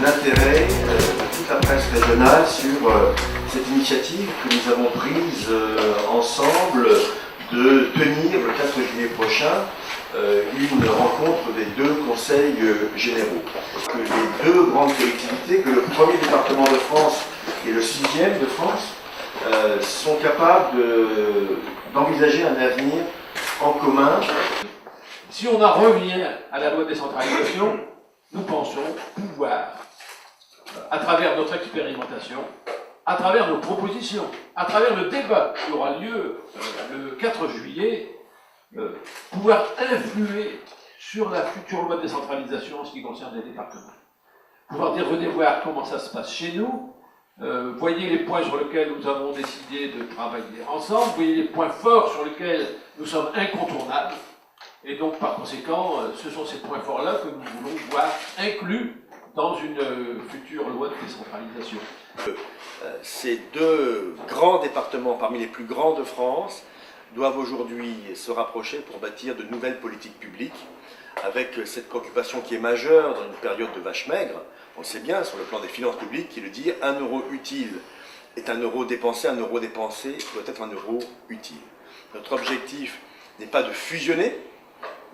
l'intérêt de toute la presse régionale sur cette initiative que nous avons prise ensemble de tenir le 4 juillet prochain une rencontre des deux conseils généraux. Que les deux grandes collectivités, que le premier département de France et le 6e de France, sont capables d'envisager un avenir en commun. Si on en revient à la loi de décentralisation, nous pensons pouvoir, à travers notre expérimentation, à travers nos propositions, à travers le débat qui aura lieu le 4 juillet, pouvoir influer sur la future loi de décentralisation en ce qui concerne les départements. Pouvoir dire, venez voir comment ça se passe chez nous, voyez les points sur lesquels nous avons décidé de travailler ensemble, voyez les points forts sur lesquels nous sommes incontournables, et donc par conséquent, ce sont ces points forts-là que nous voulons voir inclus dans une future loi de décentralisation. Ces deux grands départements parmi les plus grands de France doivent aujourd'hui se rapprocher pour bâtir de nouvelles politiques publiques, avec cette préoccupation qui est majeure dans une période de vache maigre. On le sait bien sur le plan des finances publiques, qui le dit, un euro utile est un euro dépensé doit être un euro utile. Notre objectif n'est pas de fusionner,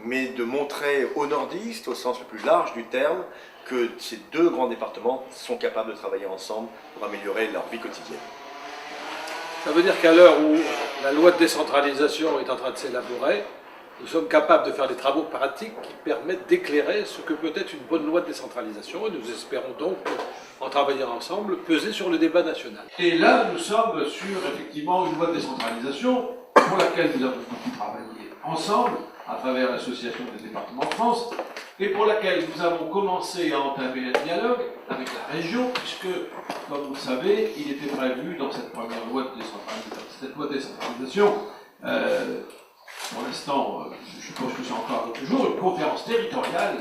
mais de montrer aux nordistes, au sens le plus large du terme, que ces deux grands départements sont capables de travailler ensemble pour améliorer leur vie quotidienne. Ça veut dire qu'à l'heure où la loi de décentralisation est en train de s'élaborer, nous sommes capables de faire des travaux pratiques qui permettent d'éclairer ce que peut être une bonne loi de décentralisation, et nous espérons donc, en travaillant ensemble, peser sur le débat national. Et là, nous sommes sur effectivement une loi de décentralisation pour laquelle nous avons beaucoup travaillé ensemble, à travers l'Association des départements de France, et pour laquelle nous avons commencé à entamer un dialogue avec la région, puisque, comme vous le savez, il était prévu dans cette première loi de décentralisation, pour l'instant, je pense que c'est encore toujours une conférence territoriale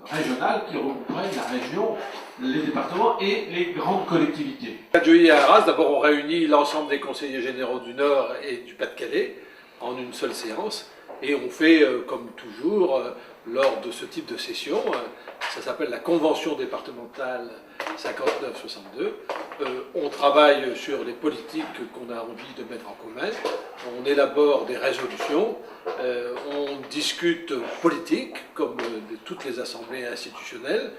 régionale qui regrouperait la région, les départements et les grandes collectivités. Le 4 juillet à Arras, d'abord on réunit l'ensemble des conseillers généraux du Nord et du Pas-de-Calais en une seule séance, et on fait, comme toujours, lors de ce type de session, ça s'appelle la Convention départementale 59-62, on travaille sur les politiques qu'on a envie de mettre en commun, on élabore des résolutions, on discute politique, comme toutes les assemblées institutionnelles,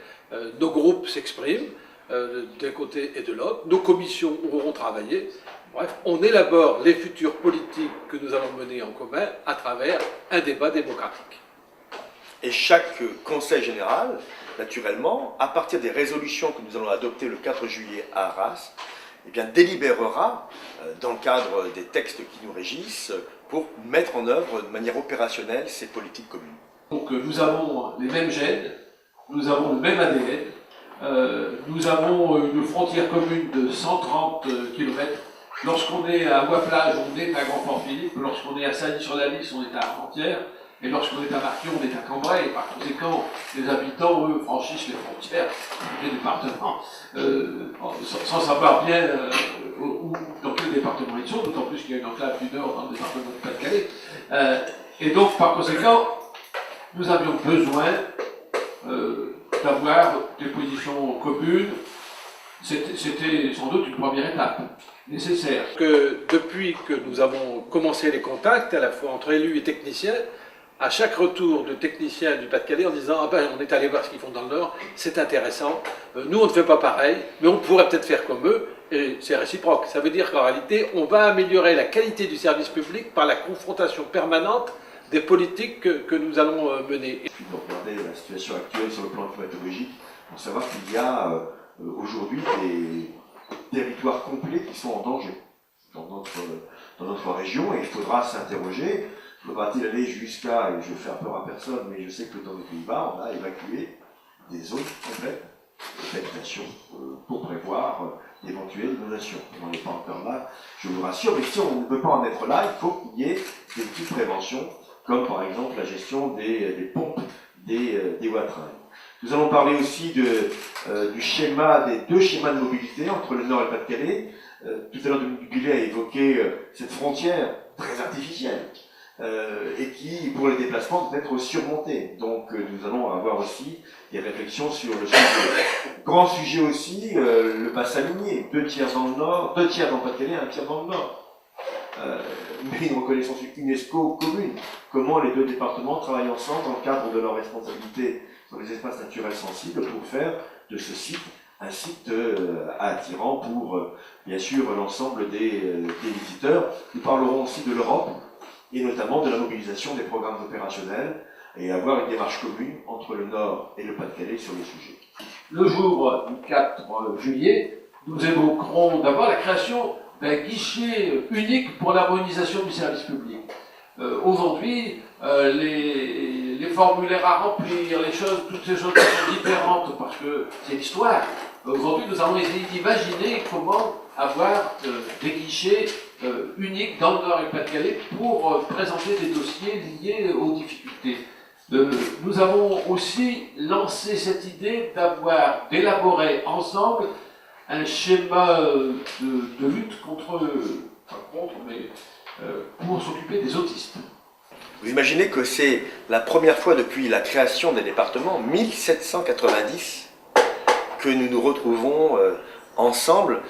nos groupes s'expriment d'un côté et de l'autre, nos commissions auront travaillé. Bref, on élabore les futures politiques que nous allons mener en commun à travers un débat démocratique. Et chaque conseil général, naturellement, à partir des résolutions que nous allons adopter le 4 juillet à Arras, eh bien, délibérera dans le cadre des textes qui nous régissent pour mettre en œuvre de manière opérationnelle ces politiques communes. Donc nous avons les mêmes gènes, nous avons le même ADN, nous avons une frontière commune de 130 km. Lorsqu'on est à Bois-Plage, on est à Grand-Port-Philippe. Lorsqu'on est à Sailly-sur-la-Lys, on est à Armentières. Et lorsqu'on est à Marquion, on est à Cambrai. Et par conséquent, les habitants, eux, franchissent les frontières des départements sans savoir bien dans quel département ils sont, d'autant plus qu'il y a une enclave du Nord dans le département du Pas-de-Calais. Et donc, par conséquent, nous avions besoin d'avoir des positions communes. C'était sans doute une première étape nécessaire. Depuis que nous avons commencé les contacts, à la fois entre élus et techniciens, à chaque retour de techniciens du Pas-de-Calais en disant « Ah ben, on est allé voir ce qu'ils font dans le Nord, c'est intéressant, nous on ne fait pas pareil, mais on pourrait peut-être faire comme eux », et c'est réciproque. Ça veut dire qu'en réalité, on va améliorer la qualité du service public par la confrontation permanente des politiques que nous allons mener. Il faut regarder la situation actuelle sur le plan climatologique pour savoir qu'il y a aujourd'hui des territoires complets qui sont en danger dans notre région, et il faudra s'interroger. Faudra-t-il aller jusqu'à, et je fais peur à personne, mais je sais que dans les Pays-Bas, on a évacué des zones complètes d'habitation pour prévoir d'éventuelles inondations. On n'en est pas encore là, je vous rassure, mais si on ne peut pas en être là, il faut qu'il y ait des petites préventions, comme par exemple la gestion des pompes des wattrains. Nous allons parler aussi du schéma, des deux schémas de mobilité entre le Nord et le Pas-de-Calais. Tout à l'heure, Dominique Gullet a évoqué cette frontière très artificielle et qui, pour les déplacements, peut être surmonté. Donc nous allons avoir aussi des réflexions sur le sujet. Grand sujet aussi, le bassin minier, 2 tiers dans le nord, 2 tiers dans le Pas-de-Calais, 1 tiers dans le nord. Mais une reconnaissance UNESCO commune. Comment les 2 départements travaillent ensemble dans le cadre de leur responsabilité sur les espaces naturels sensibles pour faire de ce site un site attirant pour, bien sûr, l'ensemble des visiteurs. Nous parlerons aussi de l'Europe, et notamment de la mobilisation des programmes opérationnels, et avoir une démarche commune entre le Nord et le Pas-de-Calais sur le sujet. Le jour du 4 juillet, nous évoquerons d'abord la création d'un guichet unique pour l'harmonisation du service public. Aujourd'hui, les formulaires à remplir, toutes ces choses qui sont différentes, parce que c'est l'histoire. Aujourd'hui, nous allons essayer d'imaginer comment avoir des guichets uniques dans le Nord et le Pas-de-Calais pour présenter des dossiers liés aux difficultés. Nous avons aussi lancé cette idée d'élaborer ensemble un schéma de lutte pour s'occuper des autistes. Vous imaginez que c'est la première fois depuis la création des départements, 1790, que nous nous retrouvons ensemble.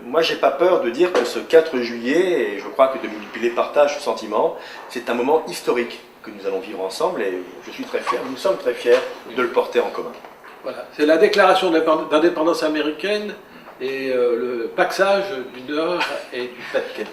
Moi, j'ai pas peur de dire que ce 4 juillet, et je crois que Dominique Pilet partage ce sentiment, c'est un moment historique que nous allons vivre ensemble, et je suis très fier, nous sommes très fiers de le porter en commun. Voilà, c'est la déclaration d'indépendance américaine et le paxage du Nord et du Pas-de-Calais.